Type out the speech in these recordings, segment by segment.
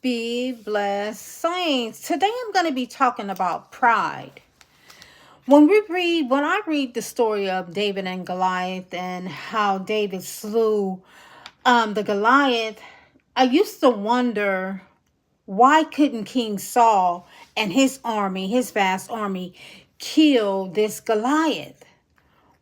Be blessed, saints. Today I'm going to be talking about pride. When I read the story of David and Goliath and how David slew the Goliath, I used to wonder, why couldn't King Saul and his army, his vast army, kill this Goliath?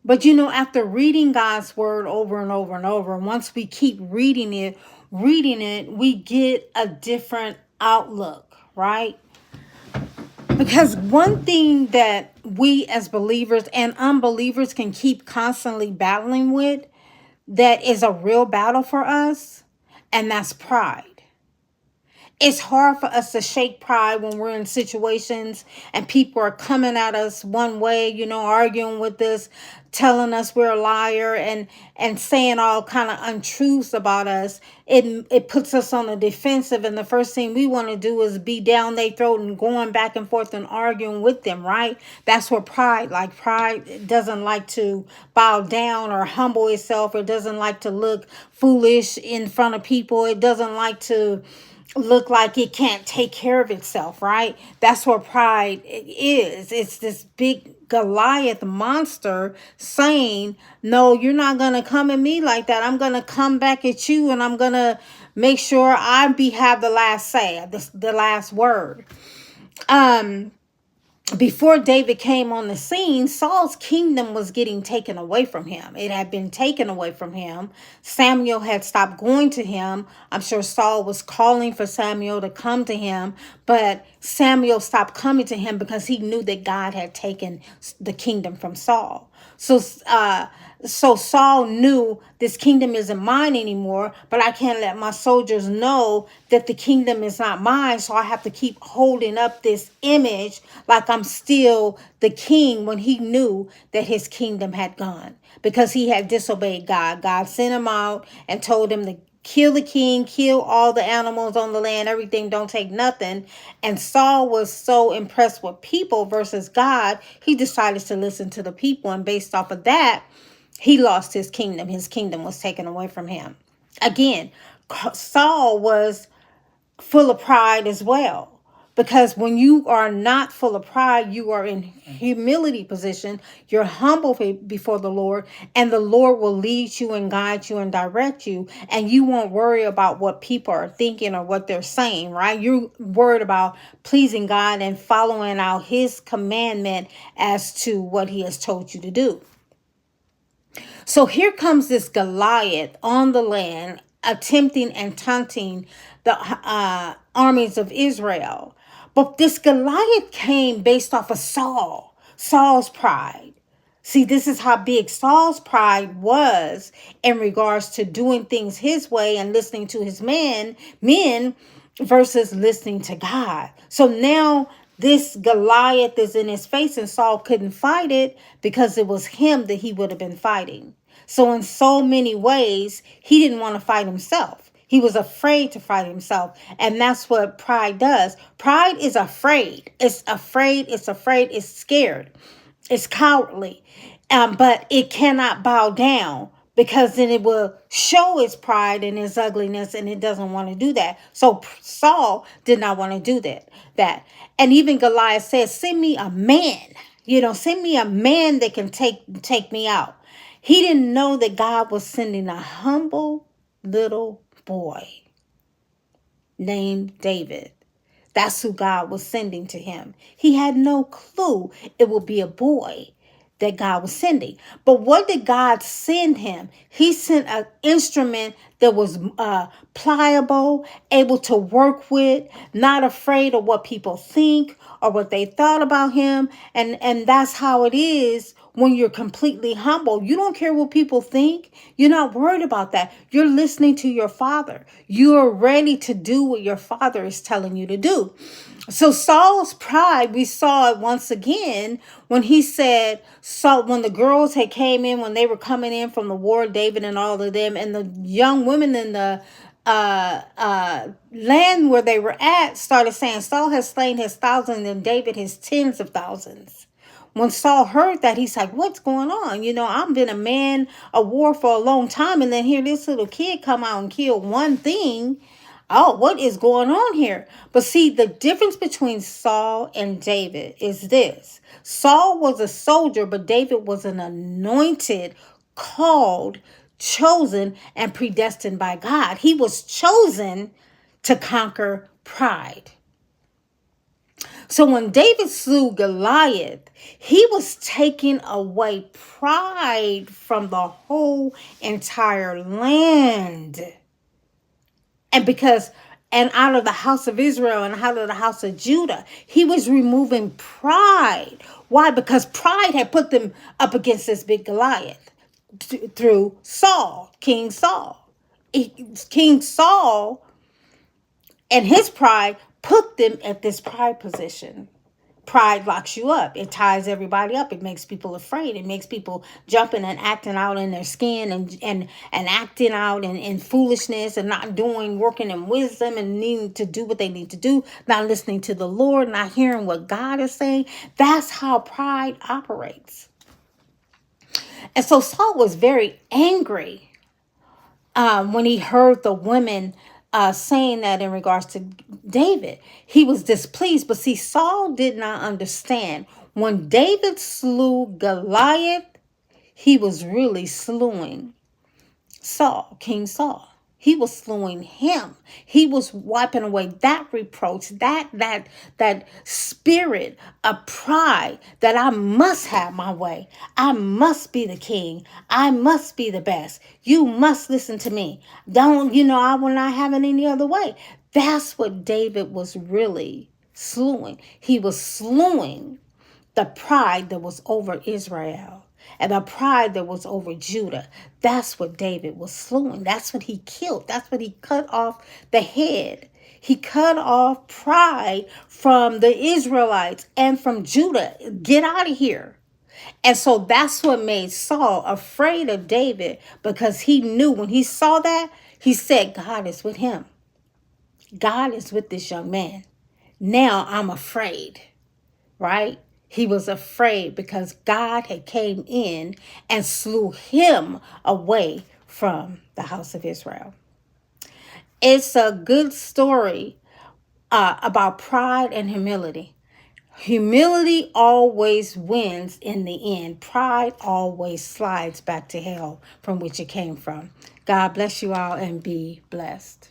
But after reading God's word over and over and over, once we keep reading it, we get a different outlook, right? Because one thing that we as believers and unbelievers can keep constantly battling with, that is a real battle for us, and that's pride. It's hard for us to shake pride when we're in situations and people are coming at us one way, arguing with us, telling us we're a liar, and saying all kind of untruths about us. It puts us on the defensive, and the first thing we want to do is be down their throat and going back and forth and arguing with them, right? That's what pride doesn't like to bow down or humble itself. It doesn't like to look foolish in front of people. It doesn't like to look like it can't take care of itself, right? That's what pride is. It's this big Goliath monster saying, no, you're not going to come at me like that. I'm going to come back at you, and I'm going to make sure have the last say, the last word. Before David came on the scene, Saul's kingdom was getting taken away from him. It had been taken away from him. Samuel had stopped going to him. I'm sure Saul was calling for Samuel to come to him, but Samuel stopped coming to him because he knew that God had taken the kingdom from Saul. So Saul knew, this kingdom isn't mine anymore, but I can't let my soldiers know that the kingdom is not mine. So I have to keep holding up this image like I'm still the king, when he knew that his kingdom had gone because he had disobeyed God. God sent him out and told him to kill the king, kill all the animals on the land, everything, don't take nothing. And Saul was so impressed with people versus God, he decided to listen to the people. And based off of that, he lost his kingdom. His kingdom was taken away from him. Again, Saul was full of pride as well. Because when you are not full of pride, you are in humility position. You're humble before the Lord, and the Lord will lead you and guide you and direct you. And you won't worry about what people are thinking or what they're saying, right? You're worried about pleasing God and following out his commandment as to what he has told you to do. So here comes this Goliath on the land, attempting and taunting the armies of Israel. But this Goliath came based off of Saul's pride. See, this is how big Saul's pride was in regards to doing things his way and listening to his men versus listening to God. So now this Goliath is in his face, and Saul couldn't fight it because it was him that he would have been fighting. So in so many ways, he didn't want to fight himself. He was afraid to fight himself. And that's what pride does. Pride is afraid. It's afraid. It's afraid. It's scared. It's cowardly. But it cannot bow down, because then it will show its pride and its ugliness, and it doesn't want to do that. So Saul did not want to do that. And even Goliath said, send me a man. Send me a man that can take me out. He didn't know that God was sending a humble little boy named David. That's who God was sending to him. He had no clue it would be a boy that God was sending. But what did God send him? He sent an instrument that was pliable, able to work with, not afraid of what people think or what they thought about him. And that's how it is when you're completely humble. You don't care what people think. You're not worried about that. You're listening to your Father. You're ready to do what your Father is telling you to do. So Saul's pride, we saw it once again when he said, when the girls had came in, when they were coming in from the war, David and all of them, and the young women in the land where they were at started saying, Saul has slain his thousands and David his tens of thousands. When Saul heard that, he's like, what's going on? I've been a man of war for a long time, and then here this little kid come out and kill one thing. Oh, what is going on here? But see, the difference between Saul and David is this: Saul was a soldier, but David was an anointed, called, chosen, and predestined by God. He was chosen to conquer pride. So when David slew Goliath, he was taking away pride from the whole entire land. And because, and out of the house of Israel and out of the house of Judah, he was removing pride. Why? Because pride had put them up against this big Goliath through Saul, King Saul. King Saul and his pride put them at this pride position. Pride locks you up. It ties everybody up. It makes people afraid. It makes people jumping and acting out in their skin and acting out in foolishness and not doing, working in wisdom and needing to do what they need to do, not listening to the Lord, not hearing what God is saying. That's how pride operates. And so Saul was very angry when he heard the women saying that in regards to David. He was displeased. But see, Saul did not understand. When David slew Goliath, he was really slewing Saul, King Saul. He was slewing him. He was wiping away that reproach, that spirit of pride that I must have my way. I must be the king. I must be the best. You must listen to me. Don't, I will not have it any other way. That's what David was really slewing. He was slewing the pride that was over Israel and the pride that was over Judah. That's what David was slewing. That's what he killed. That's what he cut off the head. He cut off pride from the Israelites and from Judah. Get out of here. And so that's what made Saul afraid of David, because he knew when he saw that, he said, God is with him. God is with this young man. Now I'm afraid, right? He was afraid because God had came in and slew him away from the house of Israel. It's a good story about pride and humility. Humility always wins in the end. Pride always slides back to hell from which it came from. God bless you all and be blessed.